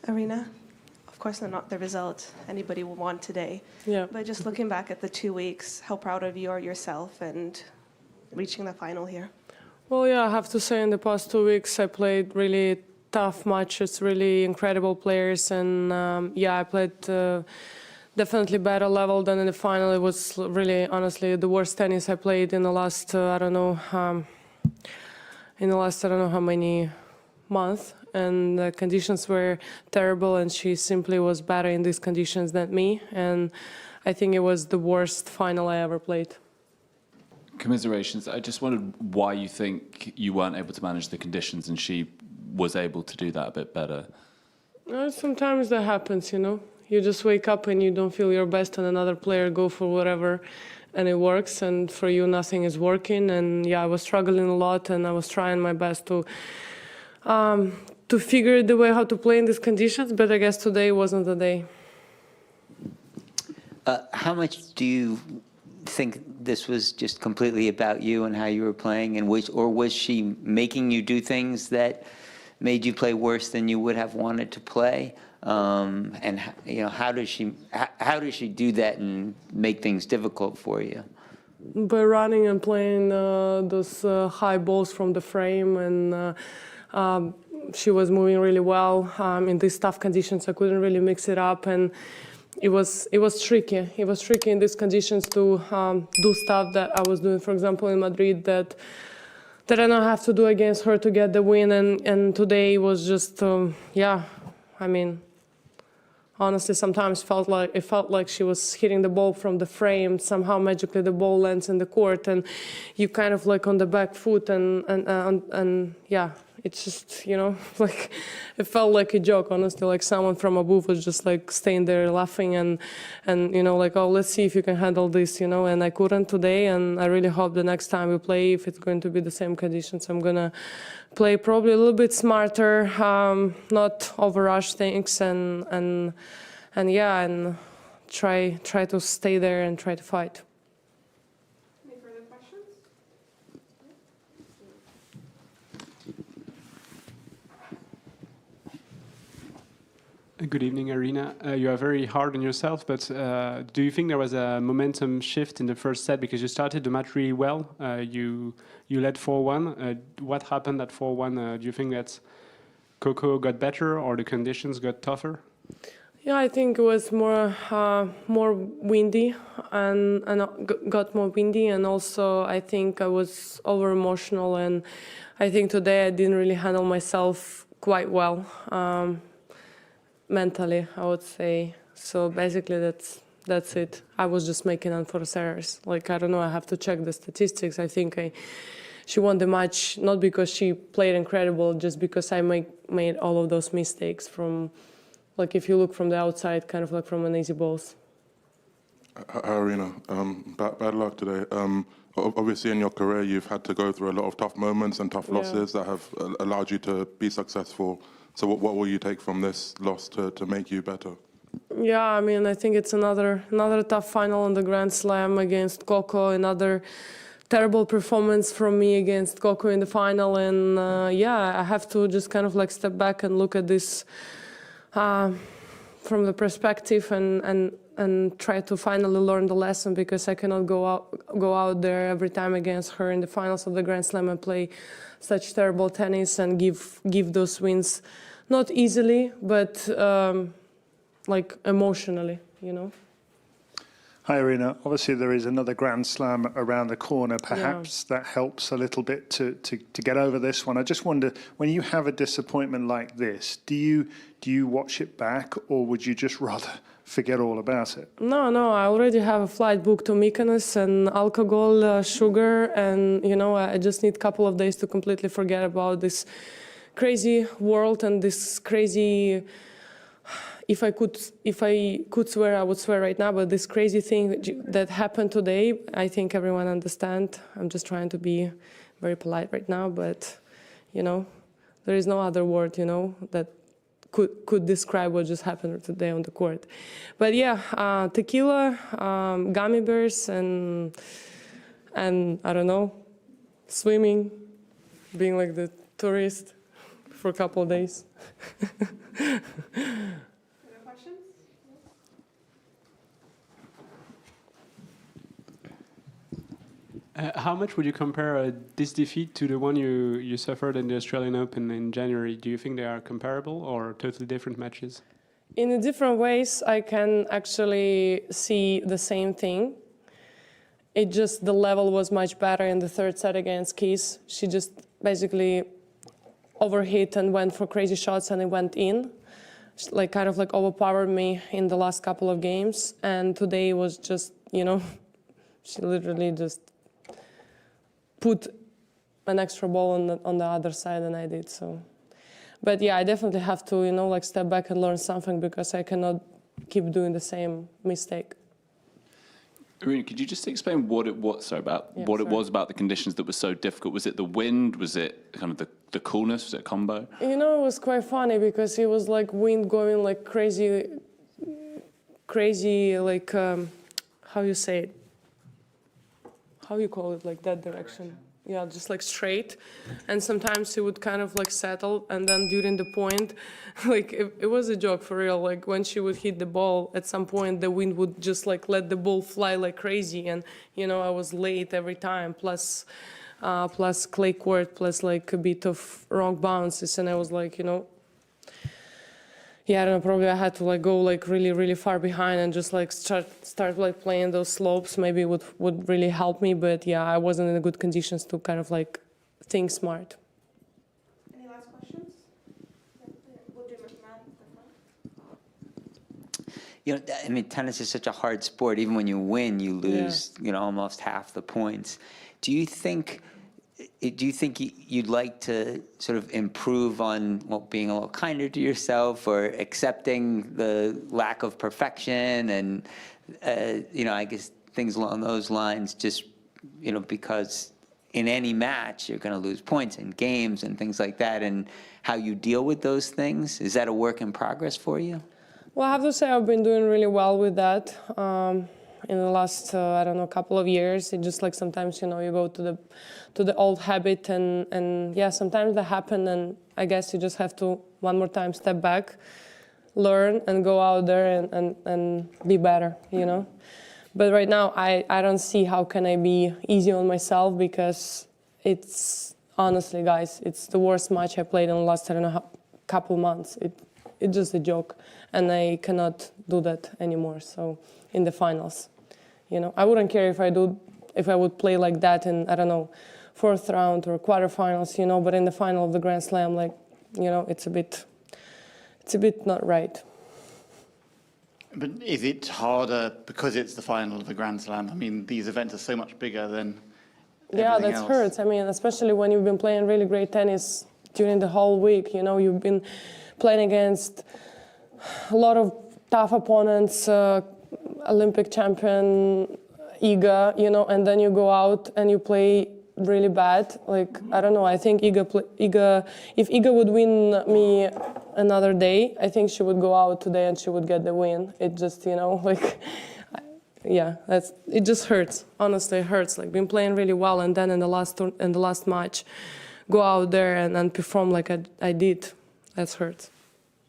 Aryna, of course not the result anybody would want today. Yeah. But just looking back at the 2 weeks, how proud of you are yourself and reaching the final here? Well, yeah, I have to say in the past 2 weeks I played really tough matches, really incredible players, and yeah, I played definitely better level than in the final. It was really, honestly, the worst tennis I played in the last, I don't know how many months, and the conditions were terrible, and she simply was better in these conditions than me, and I think it was the worst final I ever played. Commiserations. I just wondered why you think you weren't able to manage the conditions and she was able to do that a bit better. Sometimes that happens, you know. You just wake up and you don't feel your best and another player go for whatever and it works, and for you nothing is working. And yeah, I was struggling a lot and I was trying my best to figure the way how to play in these conditions, but I guess today wasn't the day. How much do you think this was just completely about you and how you were playing, and or was she making you do things that made you play worse than you would have wanted to play? And you know, how does she do that and make things difficult for you? By running and playing those high balls from the frame, and she was moving really well in these tough conditions. I couldn't really mix it up, and it was tricky. It was tricky in these conditions to do stuff that I was doing, for example, in Madrid, that I don't have to do against her to get the win. And today was just, yeah, I mean, honestly, sometimes it felt like she was hitting the ball from the frame. Somehow, magically, the ball lands in the court, and you kind of like on the back foot, and yeah. It's just, you know, like, it felt like a joke, honestly, like someone from above was just like staying there laughing and you know, like, oh, let's see if you can handle this, you know, and I couldn't today, and I really hope the next time we play, if it's going to be the same conditions, I'm gonna play probably a little bit smarter, not overrush things, and yeah, and try to stay there and try to fight. Good evening, Aryna. You are very hard on yourself, but do you think there was a momentum shift in the first set? Because you started the match really well. You led 4-1. What happened at 4-1? Do you think that Coco got better or the conditions got tougher? Yeah, I think it was more windy and got more windy, and also I think I was over emotional, and I think today I didn't really handle myself quite well. Mentally, I would say. So basically that's it. I was just making unforced errors. Like, I don't know, I have to check the statistics. I think she won the match not because she played incredible, just because I made all of those mistakes from, like, if you look from the outside, kind of like from an easy balls. Aryna, bad luck today. Obviously in your career you've had to go through a lot of tough moments and tough losses that have allowed you to be successful. So what will you take from this loss to make you better? Yeah, I mean, I think it's another tough final on the Grand Slam against Coco, another terrible performance from me against Coco in the final, and yeah, I have to just kind of like step back and look at this from the perspective and try to finally learn the lesson, because I cannot go out there every time against her in the finals of the Grand Slam and play such terrible tennis and give those wins, not easily, but like emotionally, you know. Hi, Aryna. Obviously, there is another Grand Slam around the corner. Perhaps that helps a little bit to get over this one. I just wonder, when you have a disappointment like this, do you watch it back, or would you just rather forget all about it? No, I already have a flight booked to Mykonos and alcohol, sugar, and, you know, I just need a couple of days to completely forget about this crazy world and this crazy... If I could swear, I would swear right now, but this crazy thing that happened today, I think everyone understands. I'm just trying to be very polite right now, but, you know, there is no other word, you know, that could describe what just happened today on the court. But yeah, tequila, gummy bears, and I don't know, swimming, being like the tourist for a couple of days. Other questions? How much would you compare this defeat to the one you suffered in the Australian Open in January? Do you think they are comparable or totally different matches? In different ways, I can actually see the same thing. It just, the level was much better in the third set against Keys. She just basically overhit and went for crazy shots and it went in. She, like, kind of like overpowered me in the last couple of games. And today was just, you know, she literally just put an extra ball on the other side than I did, so. But yeah, I definitely have to, you know, like step back and learn something because I cannot keep doing the same mistake. Aryna, could you just explain what it was it was about the conditions that were so difficult? Was it the wind? Was it kind of the coolness? Was it a combo? You know, it was quite funny because it was like wind going like crazy, like, how you say it? How you call it, like that direction? Yeah, just like straight. And sometimes it would kind of like settle. And then during the point, like it was a joke for real. Like when she would hit the ball, at some point the wind would just like let the ball fly like crazy. And, you know, I was late every time, plus clay court, plus like a bit of wrong bounces. And I was like, you know, yeah, I don't know, probably I had to like go like really, really far behind and just like start like playing those slopes. Maybe it would really help me, but yeah, I wasn't in good conditions to kind of like think smart. Any last questions? We'll do Matt. You know, I mean, tennis is such a hard sport. Even when you win, you lose, you know, almost half the points. Do you think you'd like to sort of improve on being a little kinder to yourself or accepting the lack of perfection and, you know, I guess things along those lines, just, you know, because in any match you're going to lose points in games and things like that, and how you deal with those things? Is that a work in progress for you? Well, I have to say I've been doing really well with that. In the last, I don't know, couple of years, it just like sometimes, you know, you go to the old habit and yeah, sometimes that happen, and I guess you just have to one more time step back, learn and go out there and be better, you know. But right now, I don't see how can I be easy on myself because it's, honestly, guys, it's the worst match I played in the last, I don't know, couple months. It's just a joke, and I cannot do that anymore. So in the finals, you know, I wouldn't care if I would play like that in, I don't know, fourth round or quarterfinals, you know. But in the final of the Grand Slam, like, you know, it's a bit not right. But is it harder because it's the final of the Grand Slam? I mean, these events are so much bigger than yeah, everything that else. hurts. I mean, especially when you've been playing really great tennis during the whole week. You know, you've been playing against a lot of tough opponents, Olympic champion Iga, you know, and then you go out and you play really bad. Like, I don't know, I think if Iga would win me another day, I think she would go out today and she would get the win. It just, you know, like, yeah, it just hurts. Honestly, it hurts. Like, been playing really well, and then in the last match, go out there and perform like I did. That hurts.